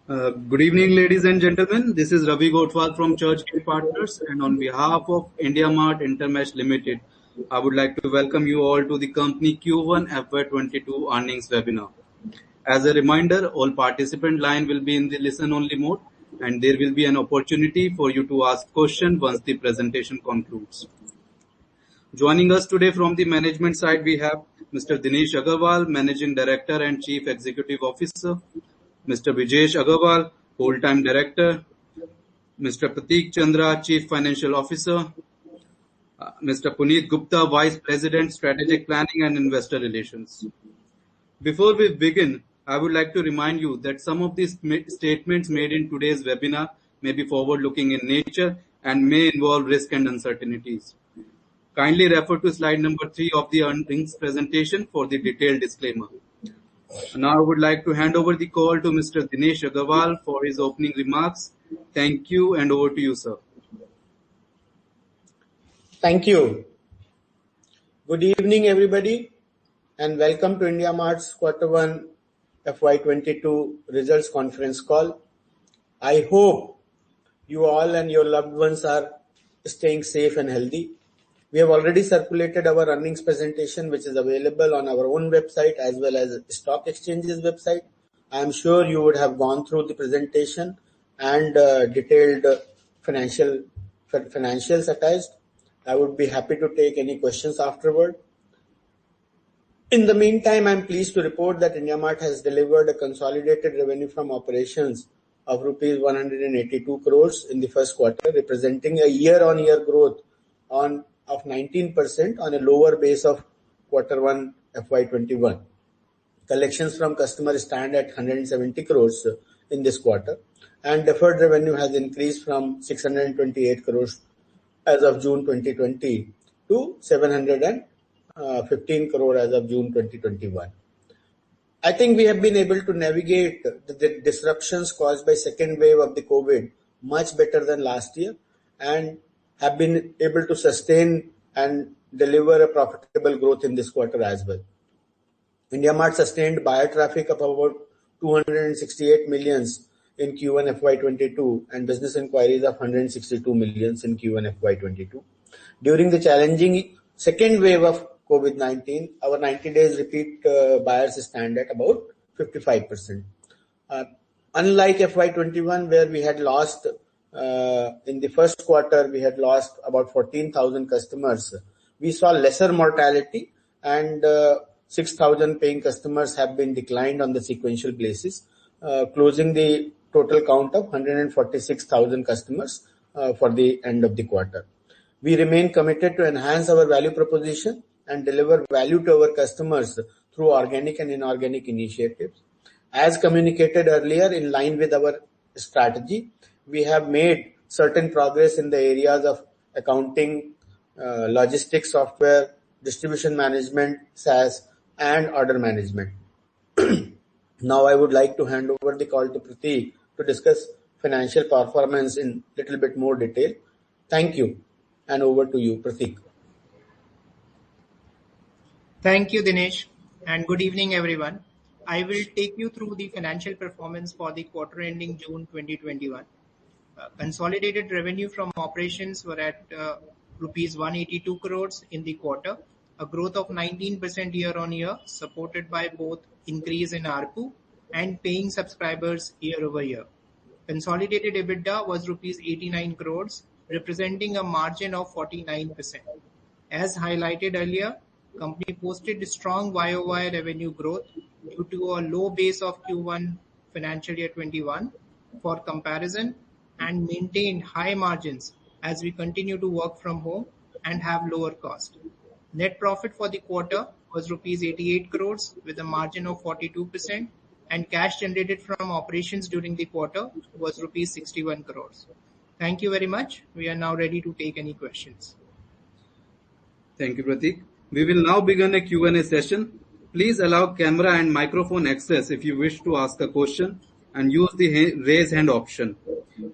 Good evening, ladies and gentlemen. This is Ravi Gotwal from Churchgate Partners, and on behalf of IndiaMart Intermesh Limited, I would like to welcome you all to the company Q1 FY22 earnings webinar. As a reminder, all participant line will be in the listen-only mode, and there will be an opportunity for you to ask questions once the presentation concludes. Joining us today from the management side, we have Mr. Dinesh Agarwal, Managing Director and Chief Executive Officer, Mr. Vijesh Agarwal, Whole-Time Director, Mr. Prateek Chandra, Chief Financial Officer, Mr. Puneet Gupta, Vice President, Strategic Planning and Investor Relations. Before we begin, I would like to remind you that some of these statements made in today's webinar may be forward-looking in nature and may involve risk and uncertainties. Kindly refer to slide number 3 of the earnings presentation for the detailed disclaimer. Now I would like to hand over the call to Mr. Dinesh Agarwal for his opening remarks. Thank you, and over to you, sir. Thank you. Good evening, everybody, and welcome to IndiaMart's Q1 FY22 results conference call. I hope you all and your loved ones are staying safe and healthy. We have already circulated our earnings presentation, which is available on our own website as well as stock exchanges website. I am sure you would have gone through the presentation and detailed financials attached. I would be happy to take any questions afterward. In the meantime, I am pleased to report that IndiaMart has delivered a consolidated revenue from operations of rupees 182 crores in the first quarter, representing a year-on-year growth of 19% on a lower base of Q1 FY21. Collections from customers stand at 170 crores in this quarter, and deferred revenue has increased from 628 crores as of June 2020 to 715 crore as of June 2021. I think we have been able to navigate the disruptions caused by second wave of the COVID much better than last year, and have been able to sustain and deliver a profitable growth in this quarter as well. IndiaMart sustained buyer traffic of about 268 millions in Q1 FY22 and business inquiries of 162 millions in Q1 FY22. During the challenging second wave of COVID-19, our 90 days repeat buyers stand at about 55%. Unlike FY21, where we had lost in the first quarter, we had lost about 14,000 customers. We saw lesser mortality, and 6,000 paying customers have been declined on the sequential basis, closing the total count of 146,000 customers for the end of the quarter. We remain committed to enhance our value proposition and deliver value to our customers through organic and inorganic initiatives. As communicated earlier, in line with our strategy, we have made certain progress in the areas of accounting, logistics software, distribution management, SaaS, and order management. Now I would like to hand over the call to Prateek to discuss financial performance in little bit more detail. Thank you, and over to you, Prateek. Thank you, Dinesh, and good evening, everyone. I will take you through the financial performance for the quarter ending June 2021. Consolidated revenue from operations were at rupees 182 crores in the quarter, a growth of 19% year-on-year, supported by both increase in ARPU and paying subscribers year-over-year. Consolidated EBITDA was rupees 89 crores, representing a margin of 49%. As highlighted earlier, company posted strong YOY revenue growth due to a low base of Q1 financial year 21 for comparison, and maintained high margins as we continue to work from home and have lower cost. Net profit for the quarter was rupees 88 crores with a margin of 42%, and cash generated from operations during the quarter was rupees 61 crores. Thank you very much. We are now ready to take any questions. Thank you, Prateek. We will now begin a Q&A session. Please allow camera and microphone access if you wish to ask a question, and use the raise hand option.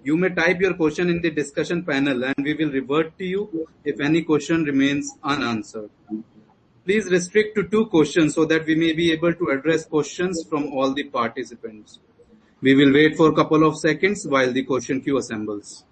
You may type your question in the discussion panel, and we will revert to you if any question remains unanswered. Please restrict to 2 questions so that we may be able to address questions from all the participants. We will wait for a couple of seconds while the question queue assembles.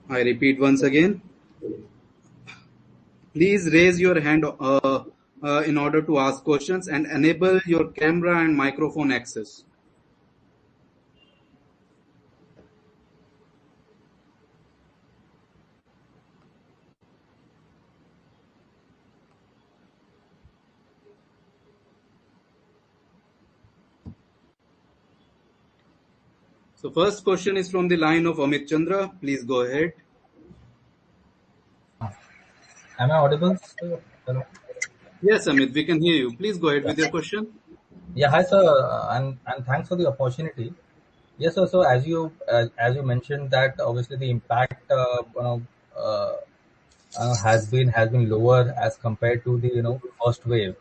I repeat once again. Please raise your hand in order to ask questions and enable your camera and microphone access. So first question is from the line of Amit Chandra. Please go ahead. Am I audible? Hello. Yes, Amit, we can hear you. Please go ahead with your question. Yeah, hi sir, and thanks for the opportunity. Yes, sir. So as you mentioned that obviously the impact uh, has been lower as compared to the first wave.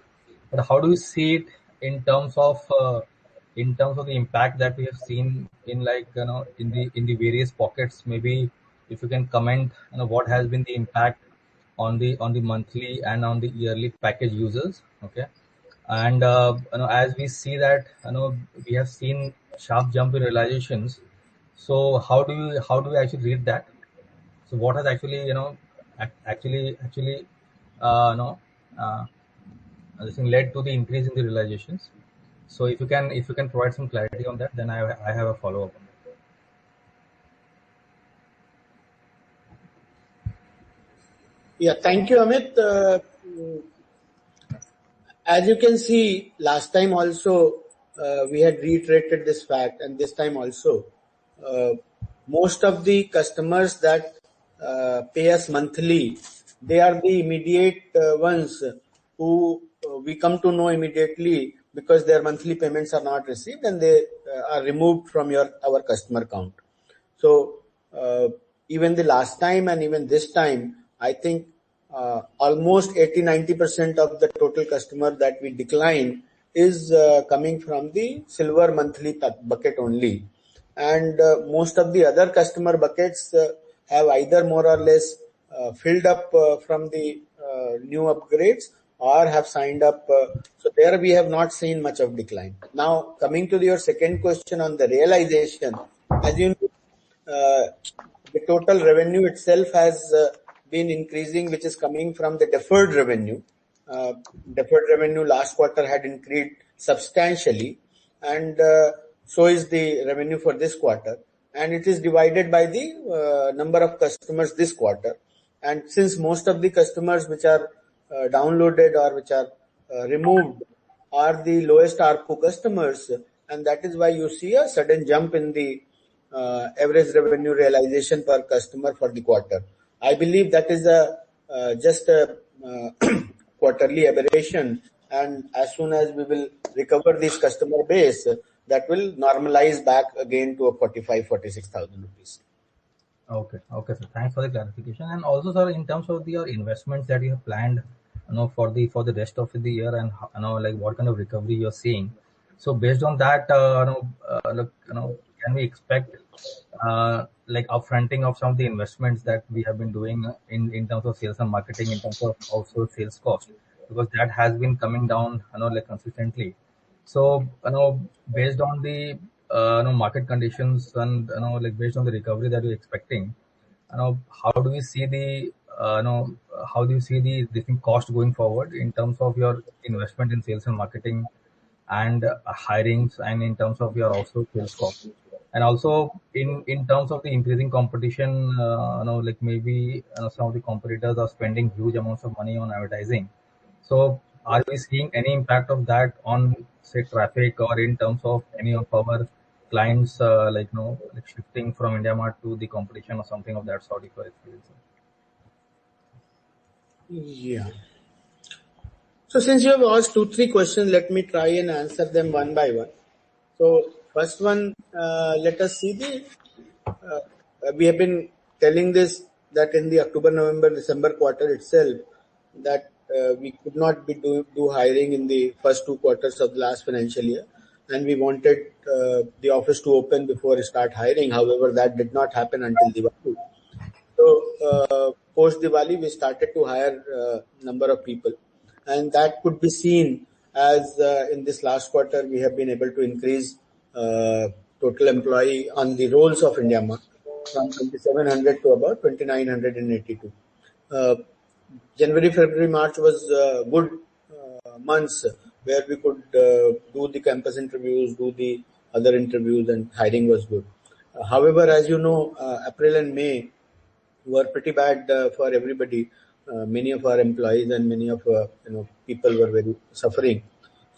But how do you see it in terms of the impact that we have seen in like in the various pockets? Maybe if you can comment, what has been the impact on the monthly and on the yearly package users. Okay. And as we see that we have seen sharp jump in realizations. So how do you actually read that? So what has actually actually uh, this thing led to the increase in the realizations? So if you can provide some clarity on that, then I have a follow up on that. Yeah, thank you, Amit. As you can see, last time also we had reiterated this fact, and this time also, uh, most of the customers that pay us monthly, they are the immediate ones who we come to know immediately because their monthly payments are not received and they are removed from our customer count. So even the last time and even this time, I think almost 80-90% of the total customer that we decline is coming from the silver monthly bucket only. And most of the other customer buckets have either more or less filled up from the new upgrades or have signed up. So there we have not seen much of decline. Now coming to your second question on the realization, as you know, the total revenue itself has been increasing, which is coming from the deferred revenue. Deferred revenue last quarter had increased substantially, and so is the revenue for this quarter. And it is divided by the number of customers this quarter. And since most of the customers which are downloaded or which are removed are the lowest ARPU customers, and that is why you see a sudden jump in the average revenue realization per customer for the quarter. I believe that is just a quarterly aberration, and as soon as we will recover this customer base, that will normalize back again to a 45,000-46,000 rupees. Okay, sir. Thanks for the clarification. And also, sir, in terms of your investments that you have planned, for the rest of the year, and like what kind of recovery you're seeing. So based on that, look, can we expect like upfronting of some of the investments that we have been doing in terms of sales and marketing, in terms of also sales cost, because that has been coming down, like consistently. So, based on the market conditions and like based on the recovery that you're expecting, how do we see the how do you see the different cost going forward in terms of your investment in sales and marketing and hirings, and in terms of your also sales cost, and also in terms of the increasing competition, like maybe some of the competitors are spending huge amounts of money on advertising. So are we seeing any impact of that on, say, traffic, or in terms of any of our clients, like, like shifting from IndiaMart to the competition or something of that sort, if you're experiencing? Yeah. So since you have asked 2-3 questions, let me try and answer them one by one. So first one, let us see we have been telling this that in the October, November, December quarter itself, that we could not do hiring in the first 2 quarters of the last financial year, and we wanted the office to open before we start hiring. However, that did not happen until Diwali. So post Diwali, we started to hire number of people, and that could be seen as in this last quarter we have been able to increase total employee on the rolls of IndiaMart from 2,700 to about 2,982. January, February, March was good months where we could do the campus interviews, do the other interviews, and hiring was good. However, as you know, April and May were pretty bad for everybody. Many of our employees and many of people were very suffering.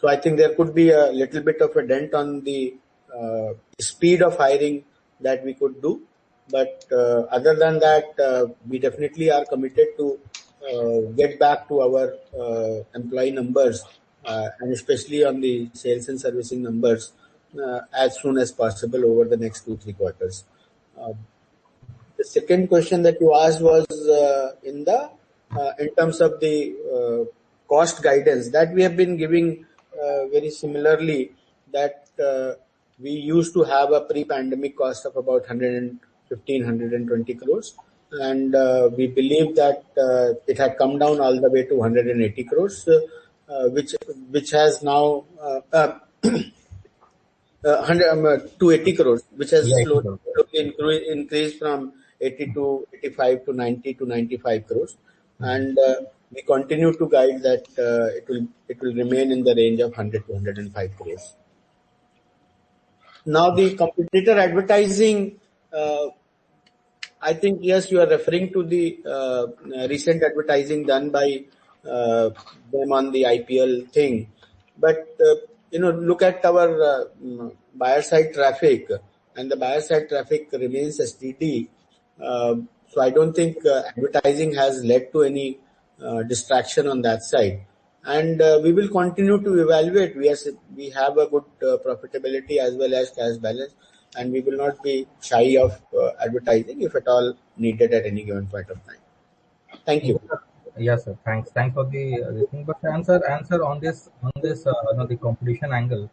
So I think there could be a little bit of a dent on the speed of hiring that we could do. But other than that, we definitely are committed to get back to our employee numbers and especially on the sales and servicing numbers as soon as possible over the next 2-3 quarters. The second question that you asked was in terms of the cost guidance that we have been giving very similarly, that we used to have a pre-pandemic cost of about 120 crores, and we believe that it had come down all the way to 180 crores, which has now 280 crores, which has slowly increased from 80 to 85 to 90 to 95 crores, and we continue to guide that it will remain in the range of 100 to 105 crores. Now the competitor advertising, I think yes, you are referring to the recent advertising done by them on the IPL thing, but look at our buyer side traffic, and the buyer side traffic remains steady. So I don't think advertising has led to any distraction on that side, and we will continue to evaluate. We have a good profitability as well as cash balance, and we will not be shy of advertising if at all needed at any given point of time. Thank you. Yes, sir. Thanks for the thing. But answer on this the competition angle.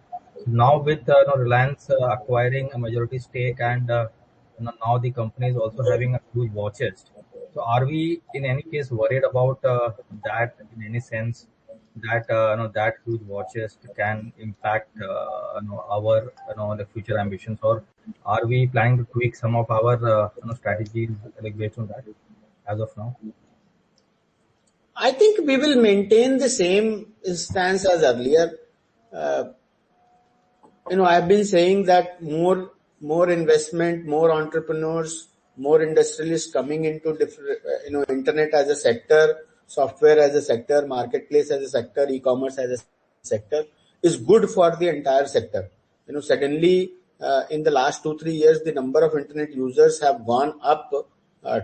Now with Reliance acquiring a majority stake, and now the company is also having a huge war chest. So are we in any case worried about that in any sense, that that huge war chest can impact our the future ambitions, or are we planning to tweak some of our strategies like based on that as of now? I think we will maintain the same stance as earlier. I have been saying that more investment, more entrepreneurs, more industrialists coming into different, internet as a sector, software as a sector, marketplace as a sector, e-commerce as a sector is good for the entire sector. Suddenly in the last 2-3 years, the number of internet users have gone up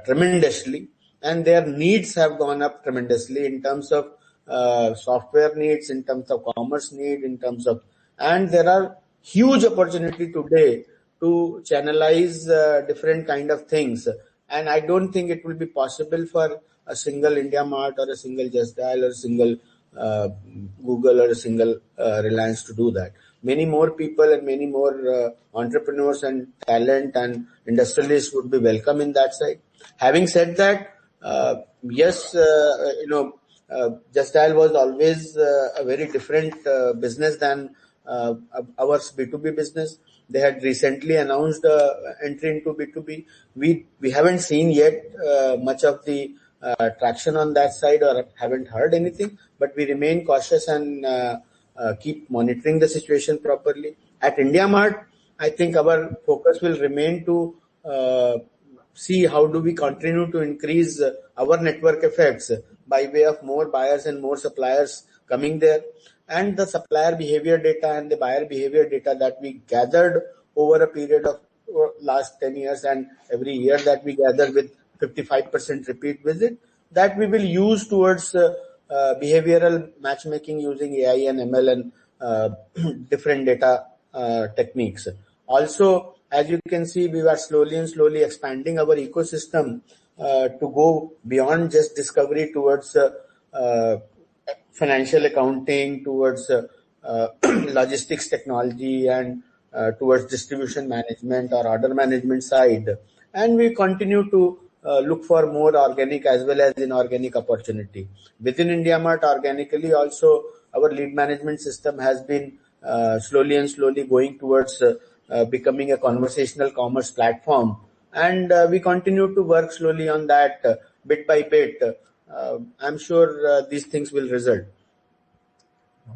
tremendously, and their needs have gone up tremendously in terms of software needs, in terms of commerce need, and there are huge opportunity today to channelize different kind of things. And I don't think it will be possible for a single IndiaMart or a single Just Dial or a single Google or a single Reliance to do that. Many more people and many more entrepreneurs and talent and industrialists would be welcome in that side. Having said that, yes, Just Dial was always a very different business than our B2B business. They had recently announced entry into B2B. We haven't seen yet much of the traction on that side, or haven't heard anything, but we remain cautious and keep monitoring the situation properly. At IndiaMart, I think our focus will remain to see how do we continue to increase our network effects by way of more buyers and more suppliers coming there, and the supplier behavior data and the buyer behavior data that we gathered over a period of last 10 years and every year that we gather with 55% repeat visit, that we will use towards behavioral matchmaking using AI and ML and different data techniques. Also, as you can see, we are slowly expanding our ecosystem to go beyond just discovery towards financial accounting, towards logistics technology, and towards distribution management or order management side. And we continue to look for more organic as well as inorganic opportunity. Within IndiaMart organically also, our lead management system has been slowly going towards becoming a conversational commerce platform. And we continue to work slowly on that bit by bit. I'm sure these things will result.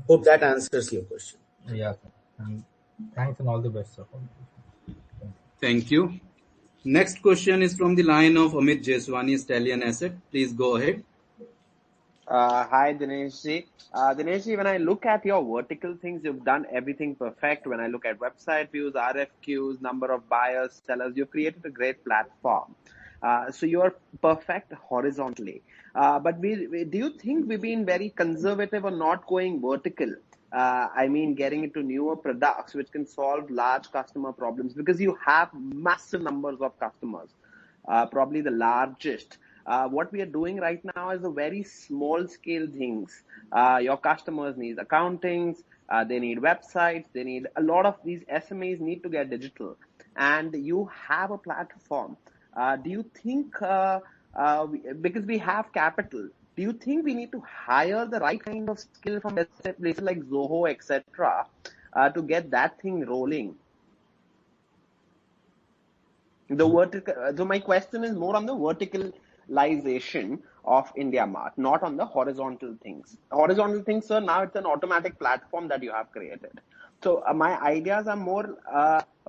Hope that answers your question. Yeah, sir. And thanks and all the best, sir. Thank you. Next question is from the line of Amit Jeswani, Stallion Asset. Please go ahead. Hi, Dinesh ji. Dinesh ji, when I look at your vertical things, you've done everything perfect. When I look at website views, RFQs, number of buyers, sellers, you've created a great platform. So you're perfect horizontally. But do you think we've been very conservative on not going vertical? I mean, getting into newer products which can solve large customer problems, because you have massive numbers of customers, probably the largest. What we are doing right now is a very small scale things. Your customers need accountings, they need websites, they need a lot of these SMEs need to get digital, and you have a platform. Do you think, because we have capital, do you think we need to hire the right kind of skill from places like Zoho, etc., to get that thing rolling? The vertical. So my question is more on the verticalization of IndiaMart, not on the horizontal things. Horizontal things, sir, now it's an automatic platform that you have created. So my ideas are more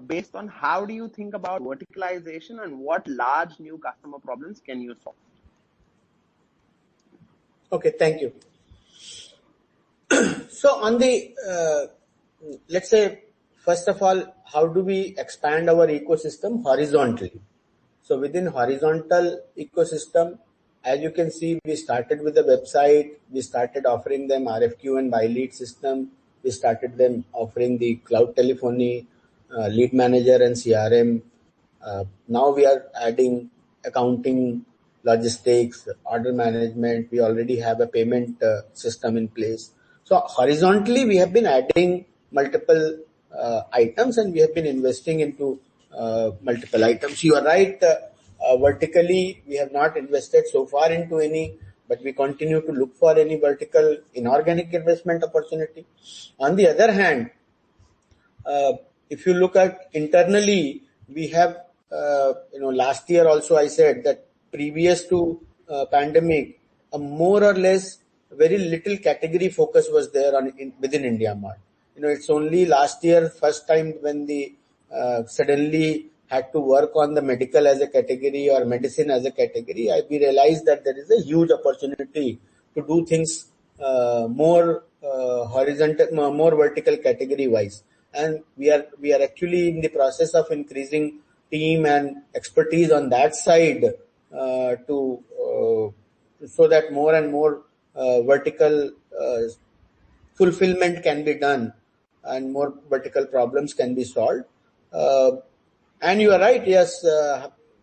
based on how do you think about verticalization and what large new customer problems can you solve? Okay, thank you. So on the, let's say, first of all, how do we expand our ecosystem horizontally? So within horizontal ecosystem, as you can see, we started with the website, we started offering them RFQ and buy lead system, we started them offering the cloud telephony, lead manager and CRM. Now we are adding accounting, logistics, order management. We already have a payment system in place. So horizontally, we have been adding multiple items, and we have been investing into multiple items. You are right. Vertically, we have not invested so far into any, but we continue to look for any vertical inorganic investment opportunity. On the other hand, if you look at internally, we have, last year also I said that previous to pandemic, a more or less very little category focus was there within IndiaMart. It's only last year first time when the suddenly had to work on the medical as a category or medicine as a category, we realized that there is a huge opportunity to do things more horizontal, more vertical category wise. And we are actually in the process of increasing team and expertise on that side so that more and more vertical fulfillment can be done and more vertical problems can be solved. And you are right, yes,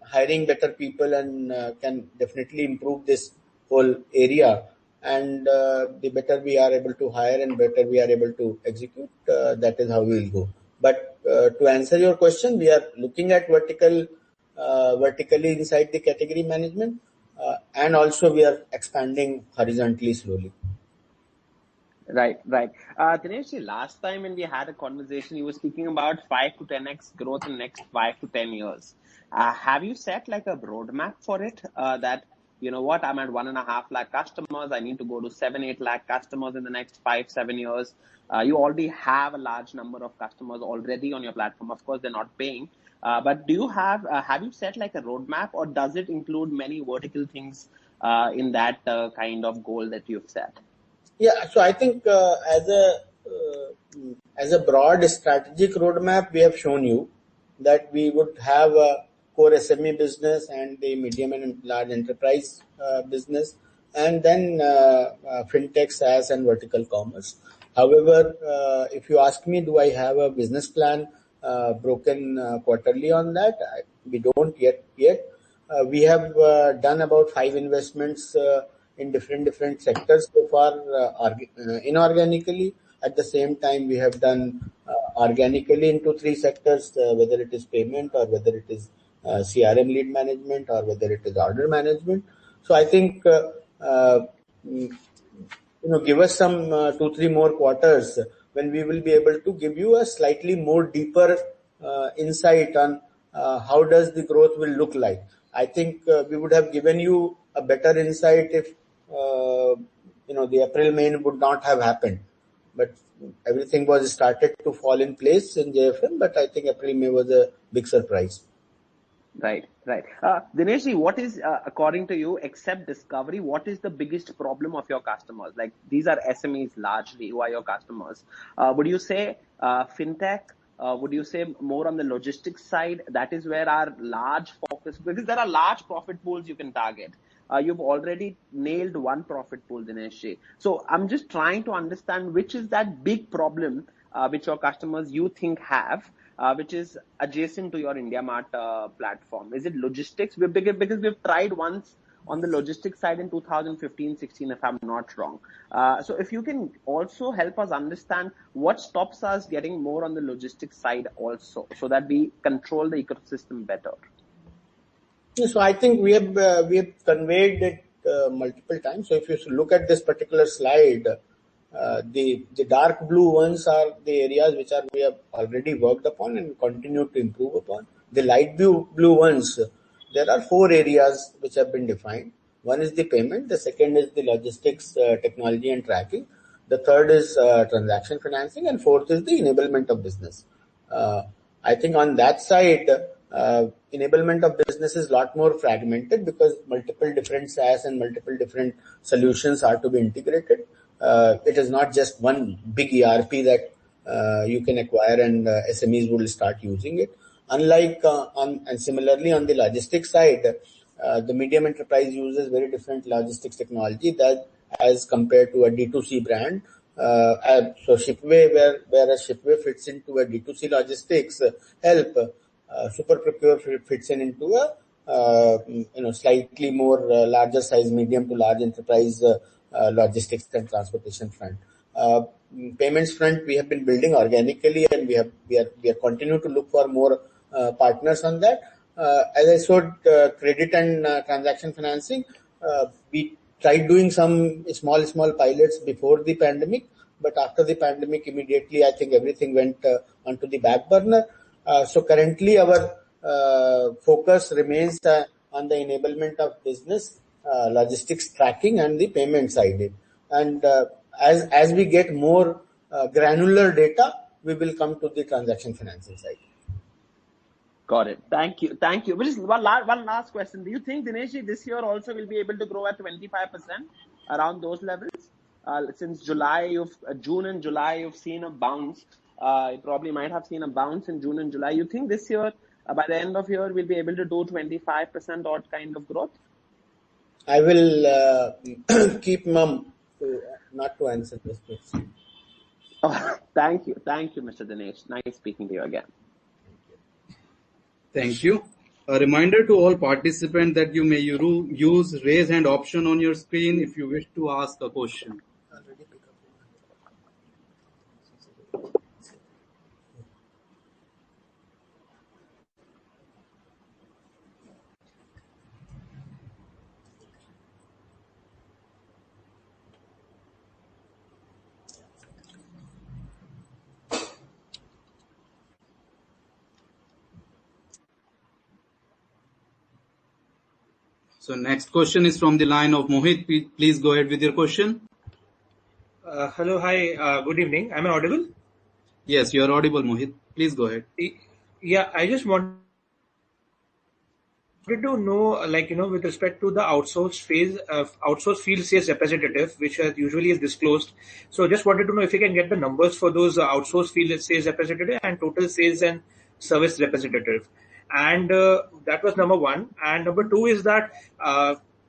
hiring better people and can definitely improve this whole area. And the better we are able to hire and better we are able to execute, that is how we will go. But to answer your question, we are looking at vertically inside the category management, and also we are expanding horizontally slowly. Right. Dinesh, last time when we had a conversation, you were speaking about 5 to 10x growth in next 5 to 10 years. Have you set like a roadmap for it? That, I'm at 1.5 lakh customers. I need to go to 7-8 lakh customers in the next 5-7 years. You already have a large number of customers already on your platform. Of course, they're not paying. But do you have you set like a roadmap, or does it include many vertical things in that kind of goal that you've set? Yeah, so I think as a broad strategic roadmap, we have shown you that we would have a core SME business and the medium and large enterprise business, and then fintech, SaaS, and vertical commerce. However, if you ask me, do I have a business plan broken quarterly on that? We don't yet. We have done about 5 investments in different sectors so far inorganically. At the same time, we have done organically into 3 sectors, whether it is payment or whether it is CRM lead management or whether it is order management. So I think give us some 2-3 more quarters when we will be able to give you a slightly more deeper insight on how does the growth will look like. I think we would have given you a better insight if the April May would not have happened, but everything was started to fall in place in JFM. But I think April May was a big surprise. Right. Dinesh, what is, according to you, except discovery, what is the biggest problem of your customers? Like, these are SMEs largely who are your customers. Would you say fintech? Would you say more on the logistics side? That is where our large focus, because there are large profit pools you can target. You've already nailed one profit pool, Dinesh. So I'm just trying to understand which is that big problem which your customers you think have, which is adjacent to your IndiaMart platform. Is it logistics? Because we've tried once on the logistics side in 2015-16, if I'm not wrong. So if you can also help us understand what stops us getting more on the logistics side also, so that we control the ecosystem better. So I think we have conveyed it multiple times. So if you look at this particular slide, the dark blue ones are the areas which we have already worked upon and continue to improve upon. The light blue ones, there are 4 areas which have been defined. One is the payment, the second is the logistics, technology and tracking, the third is transaction financing, and fourth is the enablement of business. I think on that side, enablement of business is a lot more fragmented because multiple different SaaS and multiple different solutions are to be integrated. It is not just one big ERP that you can acquire and SMEs will start using it. Unlike and similarly on the logistics side, the medium enterprise uses very different logistics technology that as compared to a D2C brand. So Shipway, whereas Shipway fits into a D2C logistics help, Super Procure fits into a slightly more larger size, medium to large enterprise logistics and transportation front. Payments front, we have been building organically, and we are continuing to look for more partners on that. As I showed, credit and transaction financing, we tried doing some small pilots before the pandemic, but after the pandemic, immediately I think everything went onto the back burner. So currently our focus remains on the enablement of business, logistics tracking and the payment side. And as we get more granular data, we will come to the transaction financing side. Got it. Thank you. Which is one last question. Do you think, Dinesh, this year also will be able to grow at 25% around those levels? Since June and July, you've seen a bounce. You probably might have seen a bounce in June and July. You think this year, by the end of year, we'll be able to do 25% odd kind of growth? I will keep mum not to answer this question. Oh, thank you, Mr. Dinesh. Nice speaking to you again. Thank you. A reminder to all participants that you may use raise hand option on your screen if you wish to ask a question. So next question is from the line of Mohit. Please go ahead with your question. Hello, hi, good evening. Am I audible? Yes, you are audible, Mohit. Please go ahead. Yeah, I just wanted to know, with respect to the outsourced field sales representative, which usually is disclosed. So just wanted to know if you can get the numbers for those outsourced field sales representative and total sales and service representative. And that was number one. And number two is that,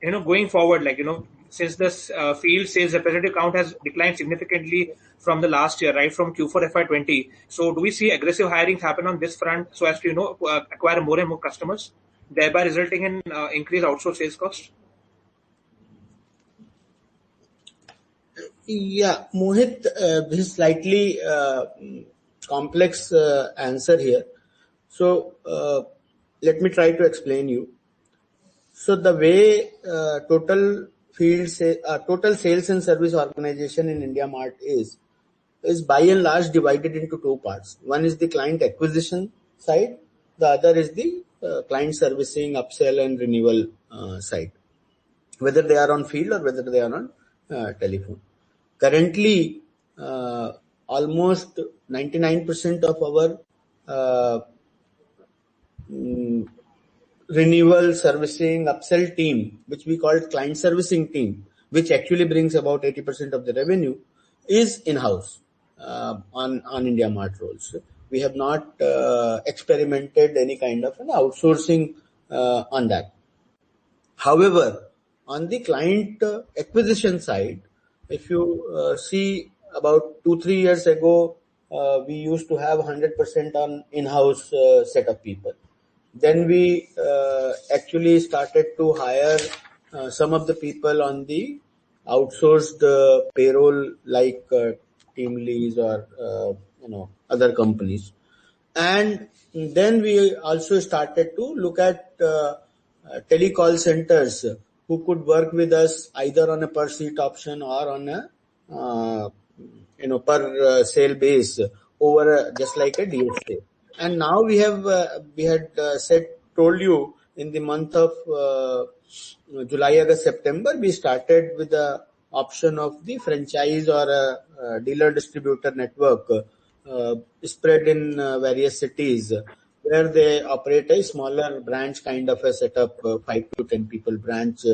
going forward, since this field sales representative count has declined significantly from the last year, right, from Q4 FY20. So do we see aggressive hiring happen on this front so as to, acquire more and more customers, thereby resulting in increased outsourced sales cost? Yeah, Mohit, this is slightly complex answer here. So let me try to explain you. So the way total sales and service organization in India Mart is by and large divided into two parts. One is the client acquisition side, the other is the client servicing, upsell and renewal side, whether they are on field or whether they are on telephone. Currently, almost 99% of our uh, mm, renewal servicing upsell team, which we call client servicing team, which actually brings about 80% of the revenue, is in-house on India Mart roles. We have not experimented any kind of an outsourcing on that. However, on the client acquisition side, if you see about 2-3 years ago, we used to have 100% on in-house set of people. Then we actually started to hire some of the people on the outsourced payroll like Teamlease or other companies. And then we also started to look at telecall centers who could work with us either on a per seat option or on a per sale base over just like a DSA. And now we had told you in the month of July, August, September, we started with the option of the franchise or a dealer distributor network spread in various cities where they operate a smaller branch kind of a setup, 5 to 10 people branch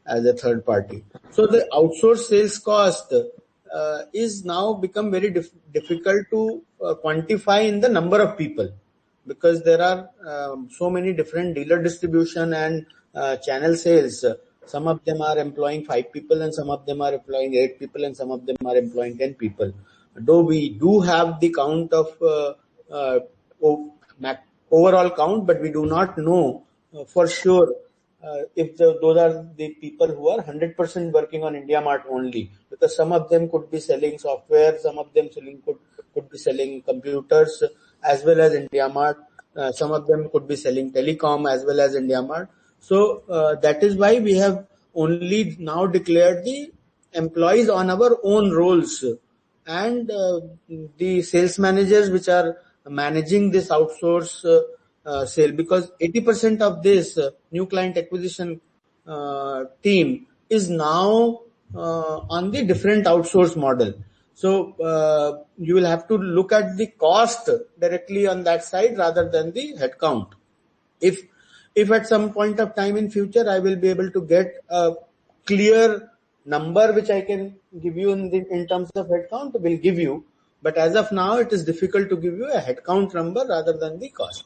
as a third party. So the outsourced sales cost is now become very difficult to quantify in the number of people, because there are so many different dealer distribution and channel sales. Some of them are employing 5 people and some of them are employing 8 people and some of them are employing 10 people. Though we do have the count of overall count, but we do not know for sure if those are the people who are 100% working on India Mart only, because some of them could be selling software, some of them could be selling computers as well as India Mart, some of them could be selling telecom as well as India Mart. So that is why we have only now declared the employees on our own roles, and the sales managers which are managing this outsource sale, because 80% of this new client acquisition team is now on the different outsource model. So you will have to look at the cost directly on that side rather than the headcount. If at some point of time in future I will be able to get a clear number which I can give you in terms of headcount, will give you. But as of now, it is difficult to give you a headcount number rather than the cost.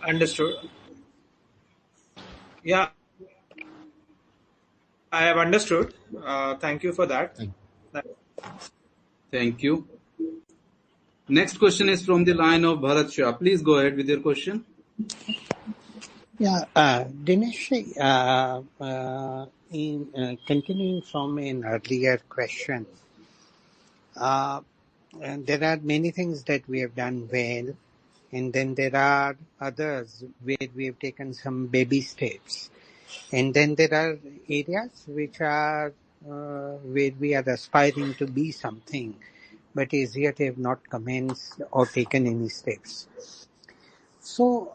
Understood. Yeah, I have understood. Thank you for that. Thank you. Next question is from the line of Bharat Shah. Please go ahead with your question. Yeah, Dinesh, in continuing from an earlier question, and there are many things that we have done well, and then there are others where we have taken some baby steps, and then there are areas which are where we are aspiring to be something, but as yet have not commenced or taken any steps. So,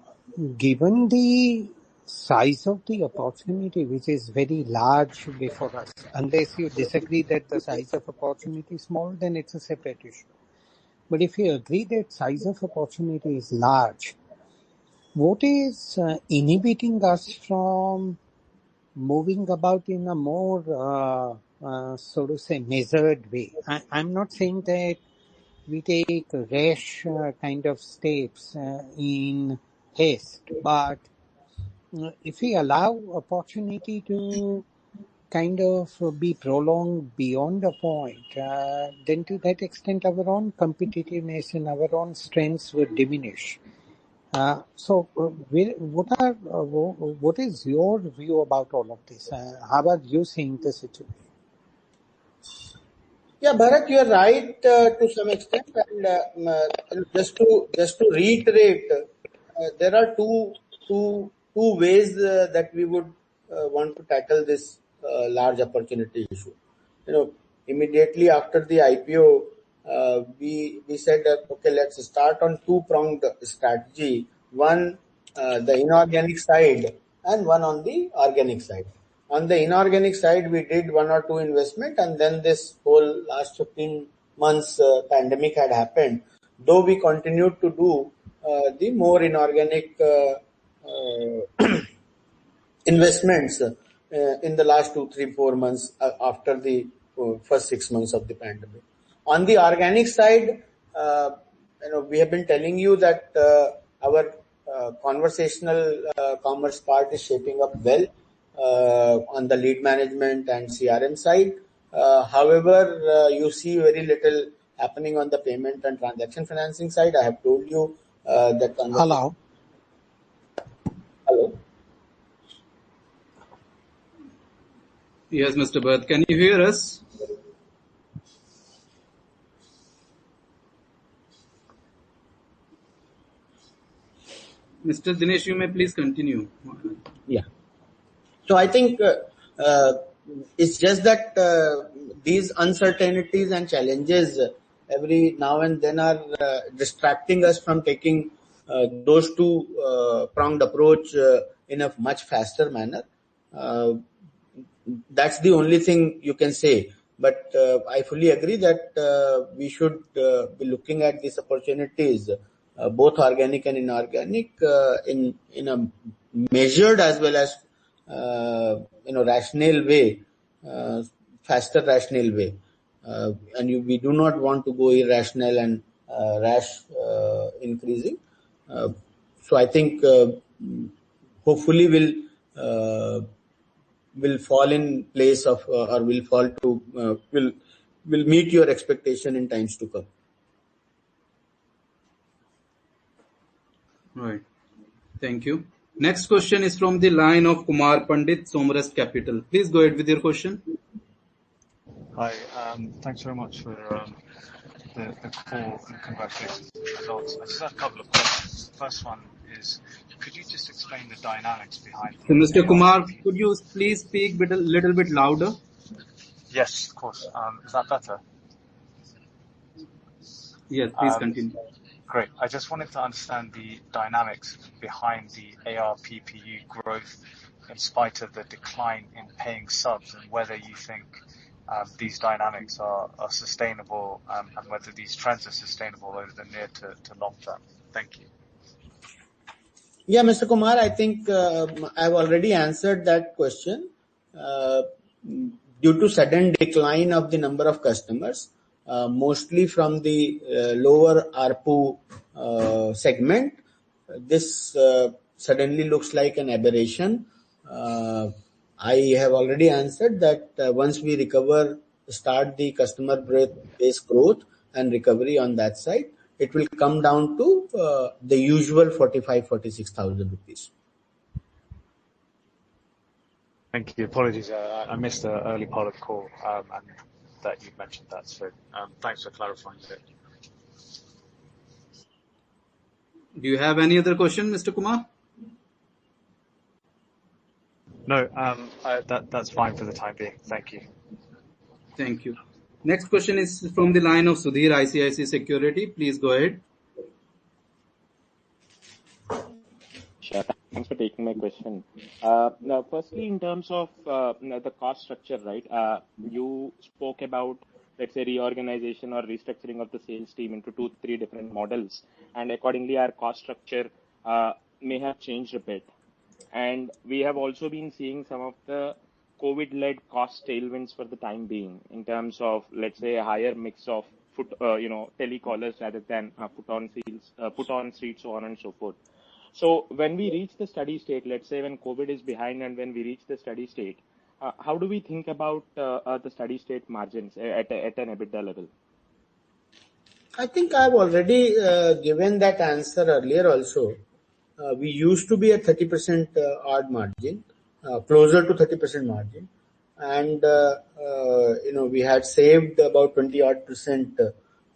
given the size of the opportunity, which is very large before us, unless you disagree that the size of opportunity is small, then it's a separate issue. But if you agree that size of opportunity is large, what is inhibiting us from moving about in a more, so to say, measured way? I'm not saying that we take rash kind of steps in haste, but if we allow opportunity to kind of be prolonged beyond a point, then to that extent our own competitiveness and our own strengths will diminish. What is your view about all of this? How are you seeing the situation? Yeah, Bharat, you are right to some extent, and just to reiterate, there are two ways that we would want to tackle this large opportunity issue. Immediately after the IPO, we said that okay, let's start on two-pronged strategy. One, the inorganic side, and one on the organic side. On the inorganic side, we did one or two investment, and then this whole last 15 months pandemic had happened. Though we continued to do the more inorganic investments in the last 2, 3, 4 months after the first 6 months of the pandemic. On the organic side, we have been telling you that our conversational commerce part is shaping up well on the lead management and CRM side. However, you see very little happening on the payment and transaction financing side. I have told you that. Hello. Hello. Yes, Mr. Bharat, can you hear us? Mr. Dinesh, you may please continue. Yeah. So I think it's just that these uncertainties and challenges every now and then are distracting us from taking those two pronged approach in a much faster manner. That's the only thing you can say. But I fully agree that we should be looking at these opportunities, both organic and inorganic, in a measured as well as rational way, faster rational way, and we do not want to go irrational and rash increasing. So I think hopefully will fall in place of or will fall to will meet your expectation in times to come. Right. Thank you. Next question is from the line of Kumar Pandit, Somrest Capital. Please go ahead with your question. Hi, thanks very much for the call and congratulations on the results. I just have a couple of questions. The first one is, could you just explain the dynamics behind So, Mr. Kumar, could you please speak a little bit louder? Yes, of course. Is that better? Yes, please continue. Great. I just wanted to understand the dynamics behind the ARPPU growth in spite of the decline in paying subs, and whether you think these dynamics are sustainable and whether these trends are sustainable over the near to long term. Thank you. Yeah, Mr. Kumar, I think I've already answered that question. Due to sudden decline of the number of customers, mostly from the lower ARPU segment, this suddenly looks like an aberration. I have already answered that once we start the customer base growth and recovery on that side, it will come down to the usual 45,000-46,000 rupees. Thank you. Apologies, I missed the early part of the call and that you mentioned that. So thanks for clarifying that. Do you have any other question, Mr. Kumar? No, that's fine for the time being. Thank you. Thank you. Next question is from the line of Sudhir, ICICI Security. Please go ahead. Sure. Thanks for taking my question. Now, firstly, in terms of the cost structure, right? You spoke about, let's say, reorganization or restructuring of the sales team into 2-3 different models, and accordingly, our cost structure may have changed a bit. And we have also been seeing some of the COVID-led cost tailwinds for the time being, in terms of, let's say, a higher mix of telecallers rather than put on seats, so on and so forth. So when we reach the steady state, let's say when COVID is behind and when we reach the steady state, how do we think about the steady state margins at an EBITDA level? I think I've already given that answer earlier also. we used to be at 30% odd margin, closer to 30% margin, and we had saved about 20 odd percent,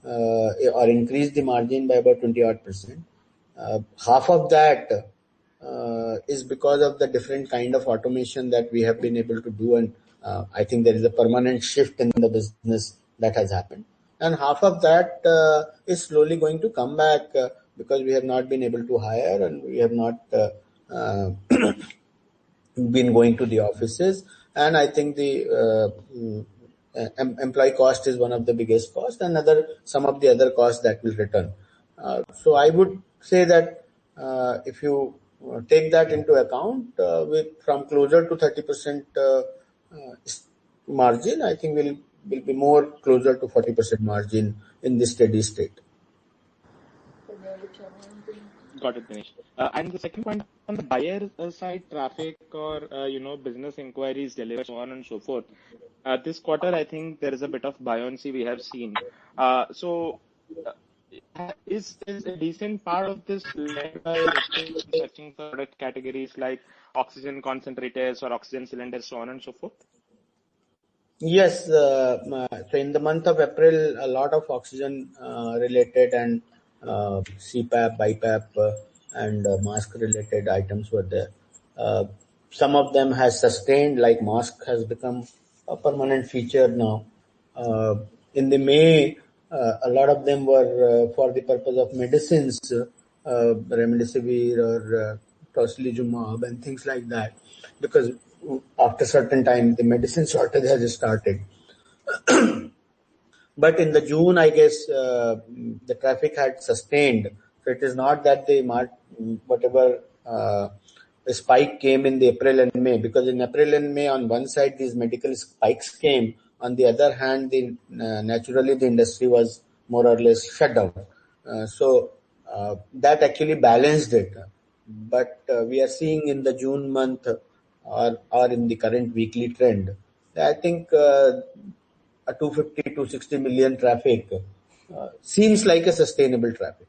or increased the margin by about 20 odd percent. Half of that is because of the different kind of automation that we have been able to do, and I think there is a permanent shift in the business that has happened. And half of that is slowly going to come back because we have not been able to hire, and we have not been going to the offices. And I think the employee cost is one of the biggest costs, and some of the other costs that will return. So I would say that if you take that into account, from closer to 30% margin, I think we'll be more closer to 40% margin in this steady state. Got it, Dinesh. And the second point on the buyer side, traffic or business inquiries delivered, so on and so forth. This quarter, I think there is a bit of buoyancy we have seen. Is a decent part of this led by searching for product categories like oxygen concentrators or oxygen cylinders, so on and so forth? Yes. So in the month of April, a lot of oxygen related and CPAP, BiPAP, and mask related items were there. Some of them has sustained, like mask has become a permanent feature now. In the May, a lot of them were for the purpose of medicines, remdesivir or tocilizumab and things like that, because after certain time the medicine shortage has started. But in the June, I guess the traffic had sustained. So it is not that whatever spike came in the April and May, because in April and May on one side these medical spikes came, on the other hand naturally the industry was more or less shut down. So that actually balanced it. But we are seeing in the June month or in the current weekly trend, I think a 250-260 million traffic seems like a sustainable traffic.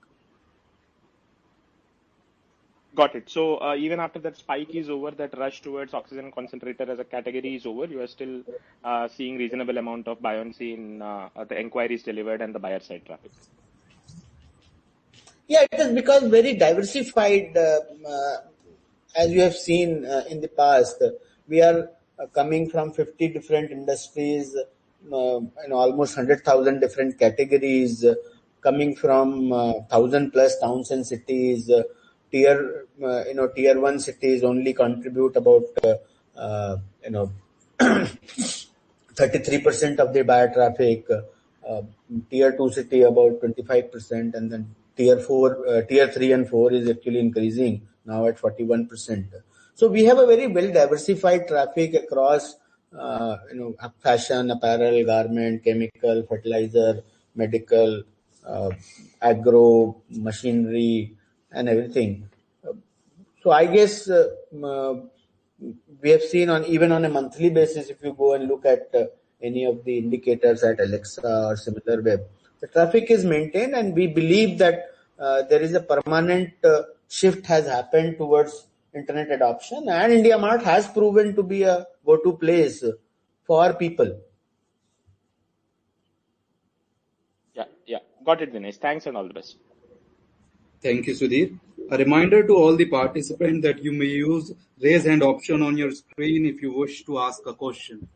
Got it. So even after that spike is over, that rush towards oxygen concentrator as a category is over, you are still seeing reasonable amount of buoyancy in the inquiries delivered and the buyer side traffic. Yeah, it is because very diversified. As you have seen in the past, we are coming from 50 different industries, and almost 100,000 different categories, coming from 1,000 plus towns and cities. Tier 1 cities only contribute about 33% of the buyer traffic. Tier 2 city about 25%, and then tier 3 and 4 is actually increasing now at 41%. So we have a very well diversified traffic across fashion, apparel, garment, chemical, fertilizer, medical, agro, machinery, and everything. So I guess we have seen even on a monthly basis, if you go and look at any of the indicators at Alexa or SimilarWeb, the traffic is maintained, and we believe that there is a permanent shift has happened towards internet adoption, and IndiaMart has proven to be a go-to place for people. Yeah. Got it, Dinesh. Thanks and all the best. Thank you, Sudhir. A reminder to all the participants that you may use raise hand option on your screen if you wish to ask a question.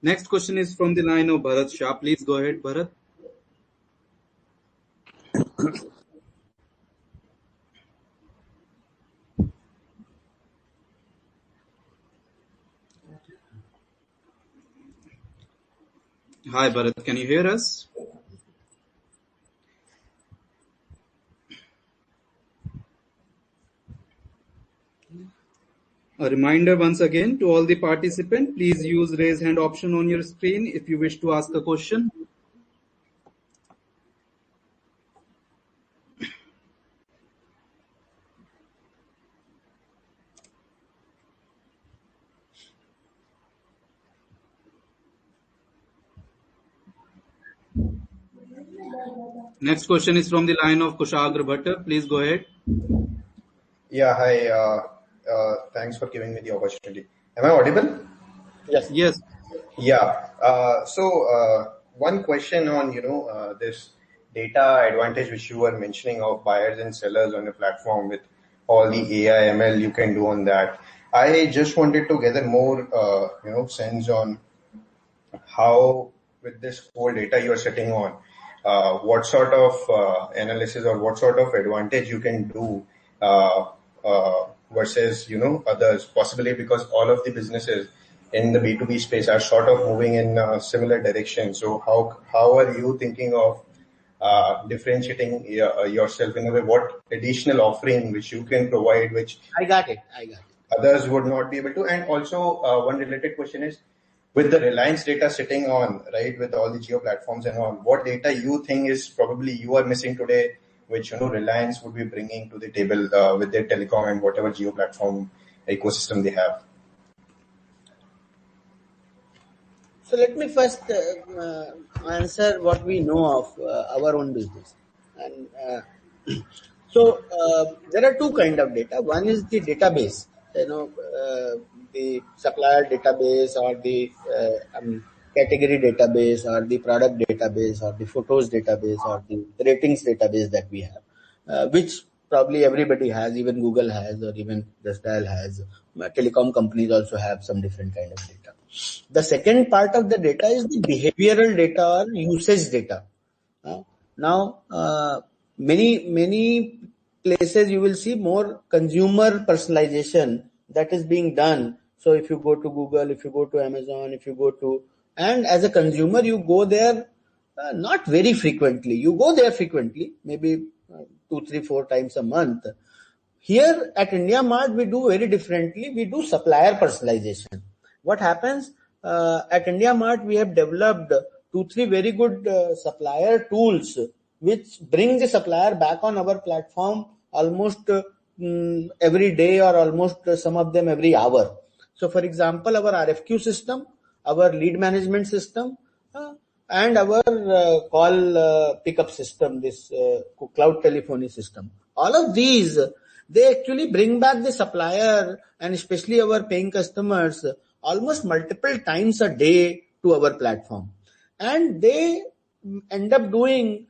Next question is from the line of Bharat Shah. Please go ahead, Bharat. Hi, Bharat. Can you hear us? A reminder once again to all the participants, please use raise hand option on your screen if you wish to ask a question. Next question is from the line of Kushagra Bhatta. Please go ahead. Yeah, hi. Thanks for giving me the opportunity. Am I audible? Yes. Yes. Yeah. One question on this data advantage which you were mentioning of buyers and sellers on the platform with all the AI ML you can do on that. I just wanted to gather more sense on how with this whole data you're sitting on, what sort of analysis or what sort of advantage you can do uh, versus others, possibly because all of the businesses in the B2B space are sort of moving in a similar direction. So how are you thinking of differentiating yourself in a way? What additional offering which you can provide, which I got it. others would not be able to? And also, one related question is, with the Reliance data sitting on, right, with all the geo platforms and on, what data you think is probably you are missing today, which Reliance would be bringing to the table with their telecom and whatever geo platform ecosystem they have? So let me first answer what we know of our own business. And there are two kind of data. One is the database, the supplier database or the category database or the product database or the photos database or the ratings database that we have, which probably everybody has, even Google has, or even Just Dial has. Telecom companies also have some different kind of data. The second part of the data is the behavioral data or usage data. Now, many places you will see more consumer personalization that is being done. So if you go to Google, if you go to Amazon, and as a consumer, you go there not very frequently. You go there frequently, maybe 2, 3, 4 times a month. Here at India Mart, we do very differently. We do supplier personalization. What happens at India Mart, we have developed 2, 3 very good supplier tools which bring the supplier back on our platform almost every day or almost some of them every hour. So for example, our RFQ system, our lead management system, and our call pickup system, this cloud telephony system. All of these, they actually bring back the supplier and especially our paying customers almost multiple times a day to our platform. And they end up doing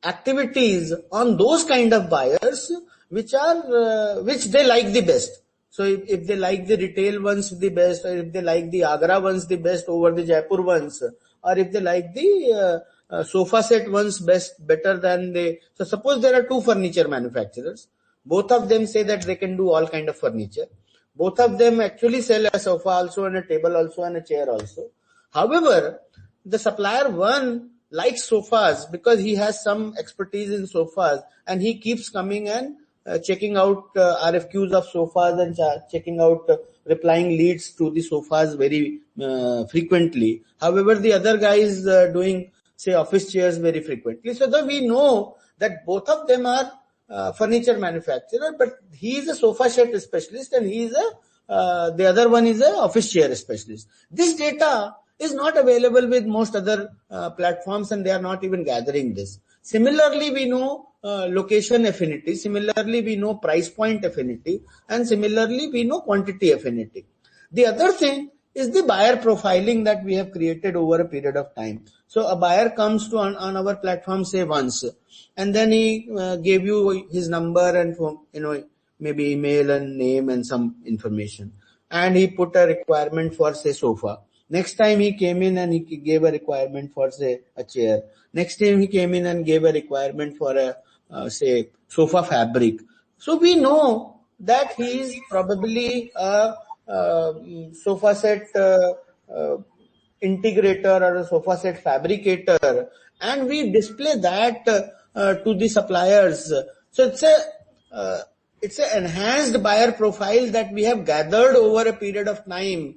activities on those kind of buyers which they like the best. So if they like the retail ones the best, or if they like the Agra ones the best over the Jaipur ones, or if they like the sofa set ones better than so suppose there are 2 furniture manufacturers. Both of them say that they can do all kind of furniture. Both of them actually sell a sofa also and a table also and a chair also. However, the supplier one likes sofas because he has some expertise in sofas and he keeps coming and checking out RFQs of sofas and checking out replying leads to the sofas very frequently. However, the other guy is doing say office chairs very frequently. So that we know that both of them are furniture manufacturer, but he is a sofa set specialist and he is the other one is a office chair specialist. This data is not available with most other platforms and they are not even gathering this. Similarly, we know location affinity. Similarly, we know price point affinity. And similarly, we know quantity affinity. The other thing is the buyer profiling that we have created over a period of time. So a buyer comes to on our platform say once, and then he gave you his number and maybe email and name and some information, and he put a requirement for say sofa. Next time he came in and he gave a requirement for say a chair. Next time he came in and gave a requirement for a say sofa fabric. So we know that he is probably a sofa set integrator or a sofa set fabricator, and we display that to the suppliers. So it's an enhanced buyer profile that we have gathered over a period of time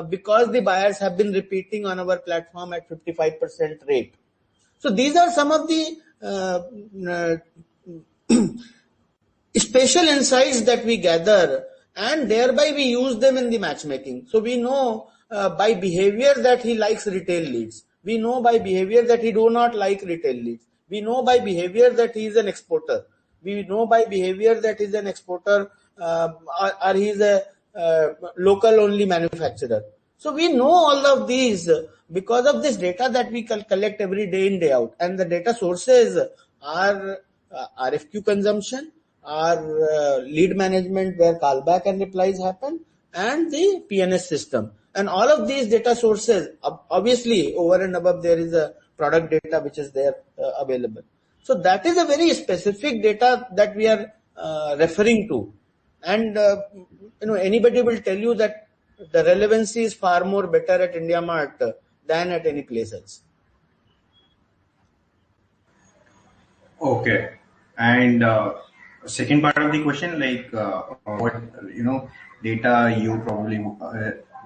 because the buyers have been repeating on our platform at 55% rate. So these are some of the special insights that we gather, and thereby we use them in the matchmaking. So we know by behavior that he likes retail leads. We know by behavior that he do not like retail leads. We know by behavior that he is an exporter. We know by behavior that he's an exporter or he's a local only manufacturer. So we know all of these because of this data that we collect every day in, day out. And the data sources are RFQ consumption, our lead management where callback and replies happen, and the PNS system. And all of these data sources, obviously over and above there is a product data which is there available. So that is a very specific data that we are referring to. And anybody will tell you that the relevancy is far more better at IndiaMart than at any place else. Okay. And second part of the question, like what data you probably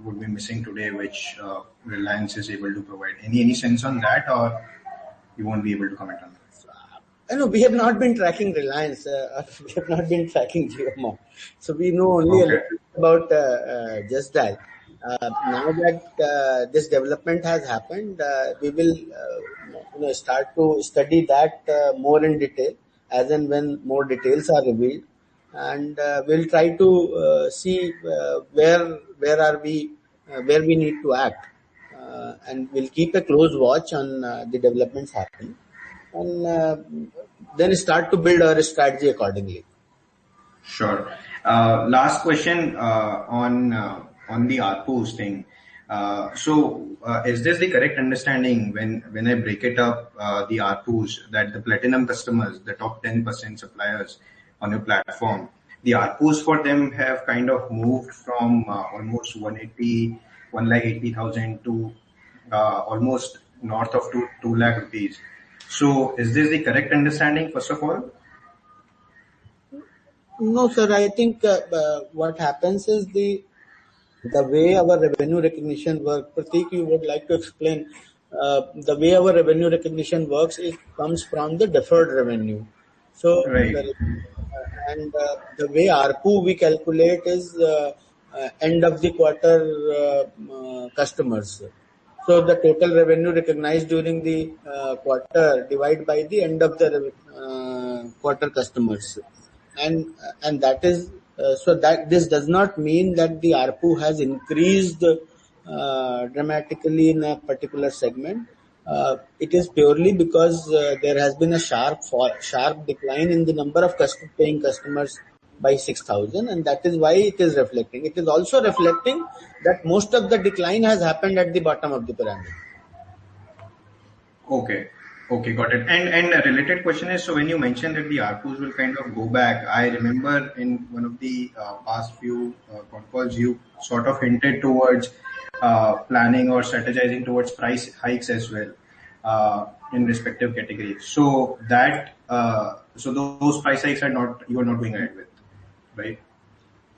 would be missing today, which Reliance is able to provide. Any sense on that, or you won't be able to comment on that? I know we have not been tracking Reliance. We have not been tracking JioMart, so we know only a little about just that. Now that this development has happened, we will start to study that more in detail as and when more details are revealed, and we'll try to see where we need to act, and we'll keep a close watch on the developments happening, and then start to build our strategy accordingly. Sure. Last question on the ARPUs thing. So is this the correct understanding when I break it up, the ARPUs, that the platinum customers, the top 10% suppliers on your platform, the ARPUs for them have kind of moved from almost 180,000 to almost north of 2 lakh rupees. So is this the correct understanding, first of all? No, sir. I think what happens is the way our revenue recognition works. Prateek, you would like to explain the way our revenue recognition works. It comes from the deferred revenue. So, right. The way ARPU we calculate is end of the quarter customers. So the total revenue recognized during the quarter divided by the end of the quarter customers, and that is so that this does not mean that the ARPU has increased dramatically in a particular segment. It is purely because there has been a sharp decline in the number of paying customers by 6,000, and that is why it is reflecting. It is also reflecting that most of the decline has happened at the bottom of the pyramid. Okay, got it. And a related question is, so when you mentioned that the ARPUs will kind of go back, I remember in one of the past few calls, you sort of hinted towards planning or strategizing towards price hikes as well in respective categories. So that those price hikes you are not going ahead with, right?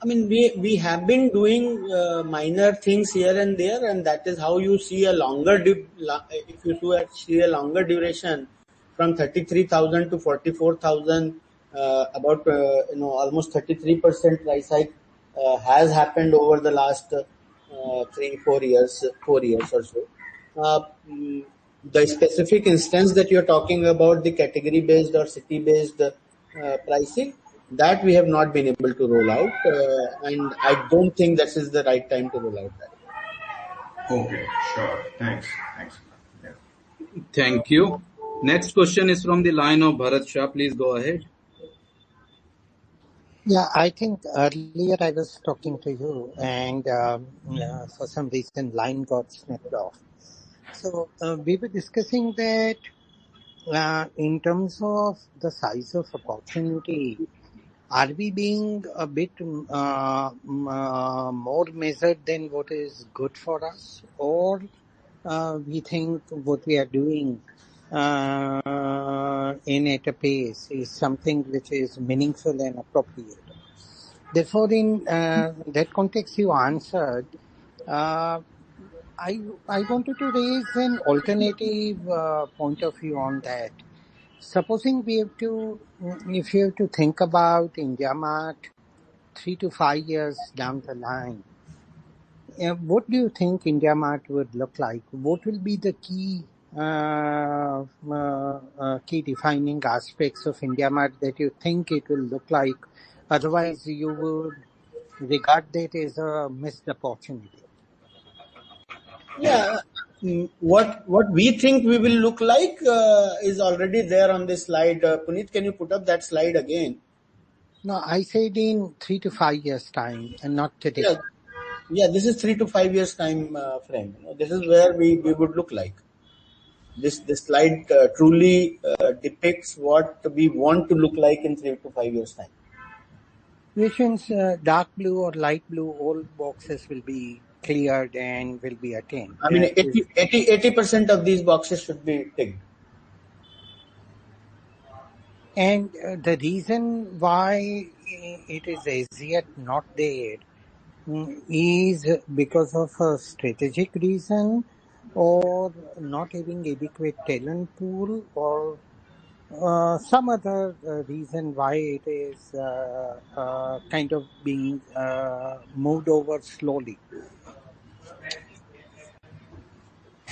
I mean, we have been doing minor things here and there, and that is how you see a longer duration from 33,000 to 44,000, about almost 33% price hike has happened over the last 4 years or so. The specific instance that you're talking about, the category based or city based pricing, that we have not been able to roll out, and I don't think this is the right time to roll out that. Okay, sure. Thanks. Yeah. Thank you. Next question is from the line of Bharat Shah. Please go ahead. Yeah, I think earlier I was talking to you, and for some reason line got snapped off. So we were discussing that in terms of the size of opportunity, are we being a bit more measured than what is good for us, or we think what we are doing in at a pace is something which is meaningful and appropriate? Therefore, in that context, you answered. I wanted to raise an alternative point of view on that. Supposing if you have to think about IndiaMart 3 to 5 years down the line, what do you think IndiaMart would look like? What will be the key key defining aspects of IndiaMart that you think it will look like? Otherwise, you would regard that as a missed opportunity. Yeah, what we think we will look like is already there on this slide. Puneet, can you put up that slide again? No, I said in 3 to 5 years' time, and not today. Yeah, this is 3 to 5 years time frame. This is where we would look like. This slide truly depicts what we want to look like in 3 to 5 years time. Which means dark blue or light blue, all boxes will be cleared and will be attained. I mean, 80% of these boxes should be ticked. And the reason why it is as yet not there is because of a strategic reason, or not having adequate talent pool, or some other reason why it is kind of being moved over slowly.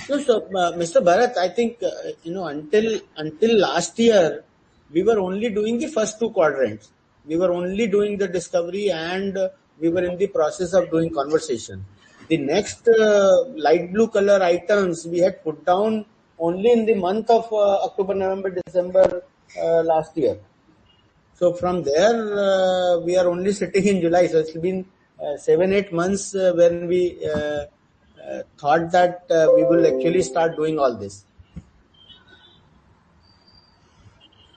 No, so Mr. Bharat, I think until last year we were only doing the first two quadrants. We were only doing the discovery, and we were in the process of doing conversation. The next light blue color items we had put down only in the month of October, November, December last year. So from there, we are only sitting in July. So it's been 7-8 months when we thought that we will actually start doing all this.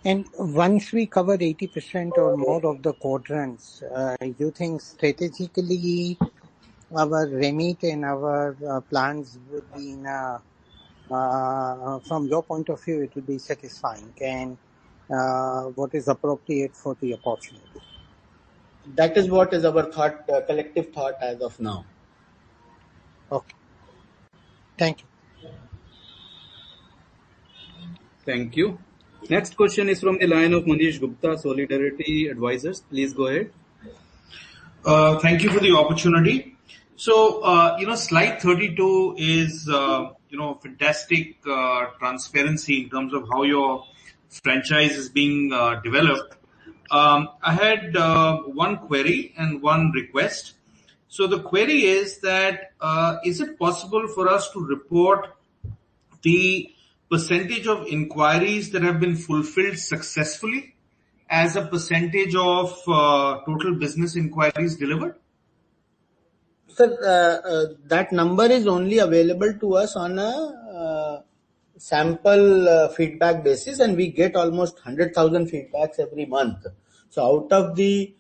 And once we cover 80% or more of the quadrants, you think strategically our remit and our plans would be in a, from your point of view, it would be satisfying, and what is appropriate for the opportunity? That is what is our thought, collective thought as of now. Okay. Thank you. Thank you. Next question is from the line of Manish Gupta, Solidarity Advisors. Please go ahead. Thank you for the opportunity. So, slide 32 is, fantastic transparency in terms of how your franchise is being developed. I had one query and one request. So the query is that, is it possible for us to report the percentage of inquiries that have been fulfilled successfully as a percentage of total business inquiries delivered? Sir, that number is only available to us on a sample feedback basis, and we get almost 100,000 feedbacks every month. So out of the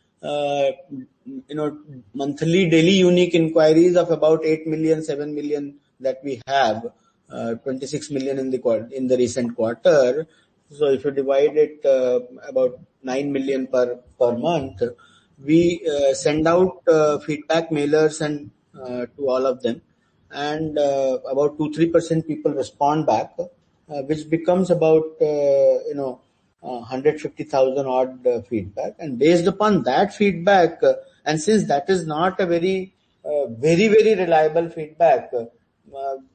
monthly daily unique inquiries of about 8 million, 7 million that we have, 26 million in the recent quarter. So if you divide it about 9 million per month, we send out feedback mailers and to all of them, and about 2-3% people respond back, which becomes about 150,000 odd feedback. And based upon that feedback, and since that is not a very very reliable feedback,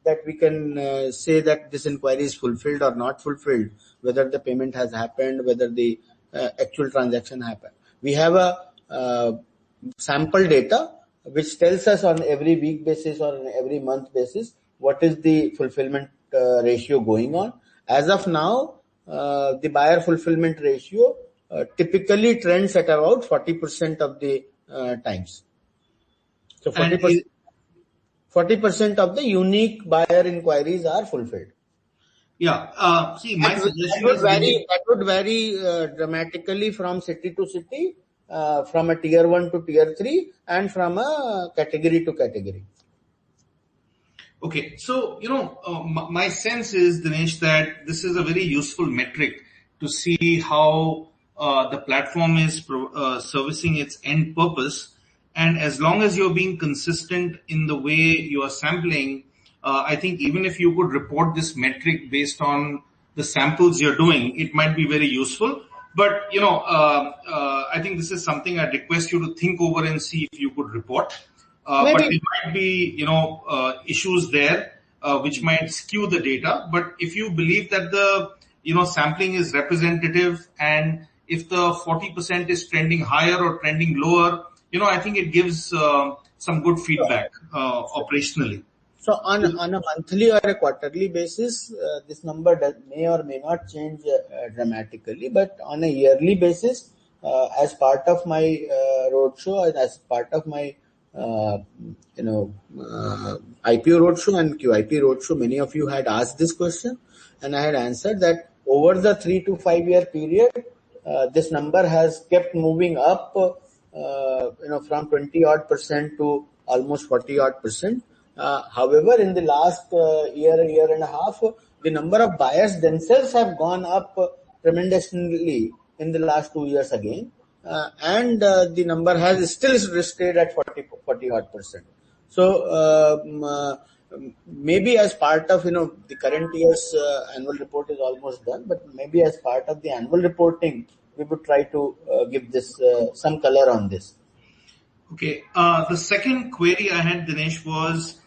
that we can say that this inquiry is fulfilled or not fulfilled, whether the payment has happened, whether the actual transaction happened. We have a sample data which tells us on every week basis or on every month basis what is the fulfillment ratio going on. As of now, the buyer fulfillment ratio typically trends at about 40% of the times. So 40% of the unique buyer inquiries are fulfilled. Yeah. See, my suggestion that would vary dramatically from city to city, from a tier 1 to tier 3, and from a category to category. Okay, so my sense is, Dinesh, that this is a very useful metric to see how the platform is servicing its end purpose. And as long as you're being consistent in the way you are sampling, I think even if you could report this metric based on the samples you're doing, it might be very useful. But, I think this is something I'd request you to think over and see if you could report. But there might be, issues there. which might skew the data. But if you believe that the sampling is representative, and if the 40% is trending higher or trending lower, I think it gives some good feedback operationally. So on a monthly or a quarterly basis, this number may or may not change dramatically, but on a yearly basis, as part of my roadshow and as part of my IPO roadshow and QIP roadshow, many of you had asked this question, and I had answered that over the 3 to 5 year period, this number has kept moving up, from 20% to almost 40%. However, in the last year and a half, the number of buyers themselves have gone up tremendously in the last 2 years again, and the number has still stayed at 40%. So maybe as part of the current year's annual report is almost done, but maybe as part of the annual reporting, we would try to give this some color on this. Okay. The second query I had, Dinesh, was,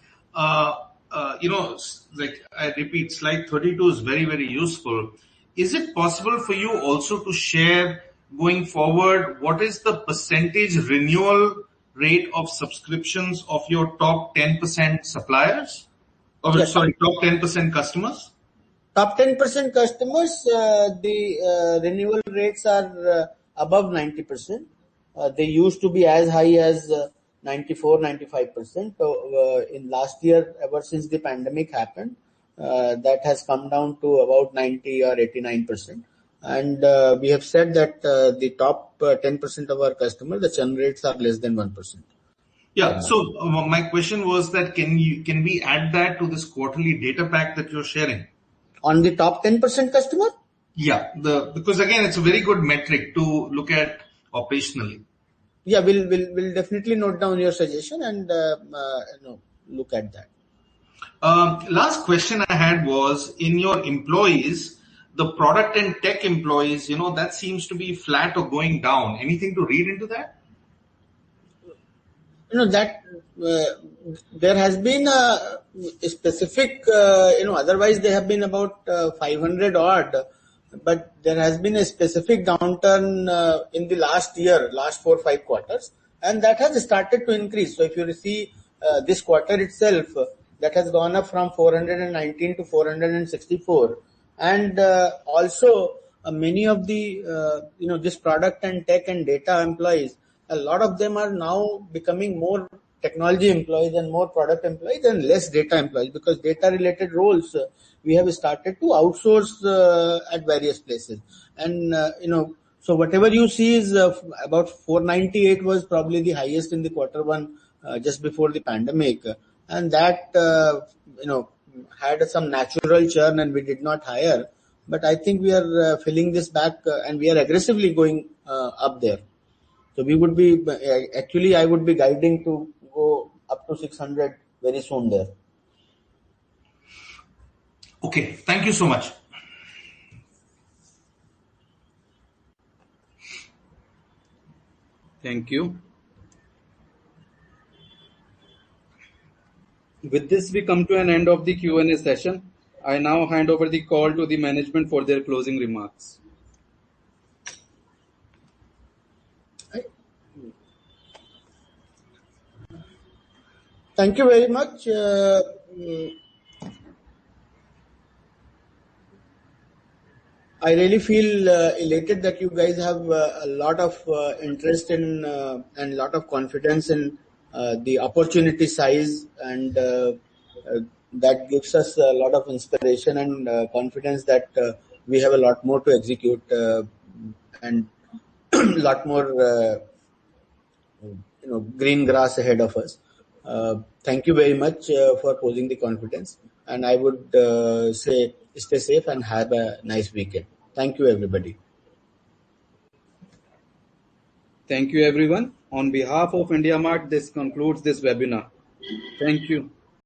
like I repeat, slide 32 is very, very useful. Is it possible for you also to share going forward what is the percentage renewal rate of subscriptions of your top 10% suppliers? Yes. Sorry, top 10% customers? Top 10% customers, the renewal rates are above 90%. They used to be as high as 94, 95%. So, in last year, ever since the pandemic happened, that has come down to about 90 or 89%. And we have said that the top 10% of our customers, the churn rates are less than 1%. Yeah. So my question was that can we add that to this quarterly data pack that you're sharing? On the top 10% customer? Yeah. Because again, it's a very good metric to look at operationally. Yeah, we'll definitely note down your suggestion and look at that. Last question I had was, in your employees, the product and tech employees, that seems to be flat or going down. Anything to read into that? That there has been a specific, otherwise they have been about 500 odd, but there has been a specific downturn in the last 4 or 5 quarters, and that has started to increase. So if you see this quarter itself, that has gone up from 419 to 464, and also many of the this product and tech and data employees, a lot of them are now becoming more technology employees and more product employees and less data employees, because data related roles we have started to outsource at various places. And so whatever you see is about 498 was probably the highest in the quarter one just before the pandemic, and that had some natural churn and we did not hire, but I think we are filling this back and we are aggressively going up there. So we would be, actually I would be guiding to go up to 600 very soon there. Okay, thank you so much. Thank you. With this, we come to an end of the Q&A session. I now hand over the call to the management for their closing remarks. Thank you very much. I really feel elated that you guys have a lot of interest in and a lot of confidence in the opportunity size, and that gives us a lot of inspiration and confidence that we have a lot more to execute and a lot more green grass ahead of us. Thank you very much for posing the confidence, and I would say stay safe and have a nice weekend. Thank you, everybody. Thank you, everyone. On behalf of IndiaMart, this concludes this webinar. Thank you.